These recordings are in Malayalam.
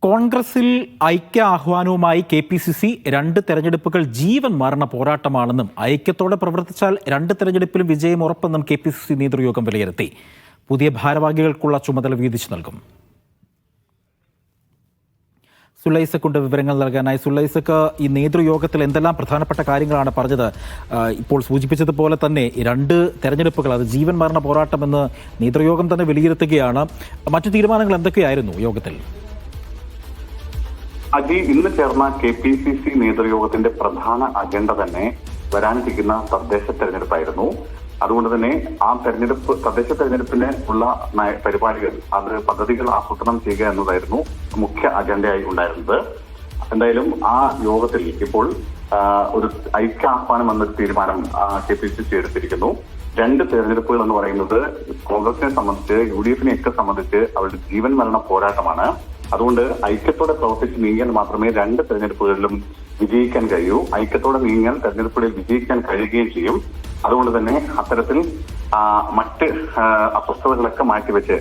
കോൺഗ്രസിൽ ഐക്യ ആഹ്വാനവുമായി KPCC രണ്ട് തെരഞ്ഞെടുപ്പുകൾ ജീവൻ മരണ പോരാട്ടമാണെന്നും ഐക്യത്തോടെ പ്രവർത്തിച്ചാൽ രണ്ട് തെരഞ്ഞെടുപ്പിലും വിജയം ഉറപ്പെന്നും KPCC നേതൃയോഗം വിലയിരുത്തി. പുതിയ ഭാരവാഹികൾക്കുള്ള ചുമതല വീതിച്ചു നൽകും. സുലൈസക്കുണ്ട് വിവരങ്ങൾ നൽകാനായി. സുലൈസക്ക്, ഈ നേതൃയോഗത്തിൽ എന്തെല്ലാം പ്രധാനപ്പെട്ട കാര്യങ്ങളാണ് പറഞ്ഞത്? ഇപ്പോൾ സൂചിപ്പിച്ചതുപോലെ തന്നെ രണ്ട് തെരഞ്ഞെടുപ്പുകൾ, അത് ജീവൻ മരണ പോരാട്ടമെന്ന് നേതൃയോഗം തന്നെ വിലയിരുത്തുകയാണ്. മറ്റു തീരുമാനങ്ങൾ എന്തൊക്കെയായിരുന്നു യോഗത്തിൽ? ഇന്ന് ചേർന്ന KPCC നേതൃയോഗത്തിന്റെ പ്രധാന അജണ്ട തന്നെ വരാനിരിക്കുന്ന തദ്ദേശ തെരഞ്ഞെടുപ്പായിരുന്നു. അതുകൊണ്ട് തന്നെ ആ തദ്ദേശ തെരഞ്ഞെടുപ്പിന് ഉള്ള പരിപാടികൾ, പദ്ധതികൾ ആസൂത്രണം ചെയ്യുക എന്നതായിരുന്നു മുഖ്യ അജണ്ടയായി ഉണ്ടായിരുന്നത്. എന്തായാലും ആ യോഗത്തിൽ ഇപ്പോൾ ഒരു ഐക്യാഹ്വാനം എന്നൊരു തീരുമാനം KPCC എടുത്തിരിക്കുന്നു. രണ്ട് തെരഞ്ഞെടുപ്പുകൾ എന്ന് പറയുന്നത് കോൺഗ്രസിനെ സംബന്ധിച്ച്, UDF-നെയൊക്കെ സംബന്ധിച്ച് അവരുടെ ജീവൻ മരണ പോരാട്ടമാണ്. അതുകൊണ്ട് ഐക്യത്തോടെ പ്രവർത്തിച്ച് നീങ്ങിയാൽ മാത്രമേ രണ്ട് തെരഞ്ഞെടുപ്പുകളിലും വിജയിക്കാൻ കഴിയൂ. ഐക്യത്തോടെ നീങ്ങിയാൽ തെരഞ്ഞെടുപ്പുകളിൽ വിജയിക്കാൻ കഴിയുകയും ചെയ്യും. അതുകൊണ്ട് തന്നെ അത്തരത്തിൽ മറ്റ് അസ്വസ്ഥതകളൊക്കെ മാറ്റിവെച്ച്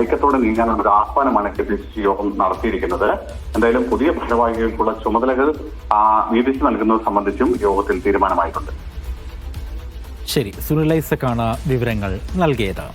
ഐക്യത്തോടെ നീങ്ങാനുള്ള ഒരു ആഹ്വാനമാണ് KPCC യോഗം നടത്തിയിരിക്കുന്നത്. എന്തായാലും പുതിയ ഭാരവാഹികൾക്കുള്ള ചുമതലകൾ വീതിച്ചു നൽകുന്നത് സംബന്ധിച്ചും യോഗത്തിൽ തീരുമാനമായിട്ടുണ്ട്. ശരി, സുലൈസക്കാണ് വിവരങ്ങൾ നൽകിയത്.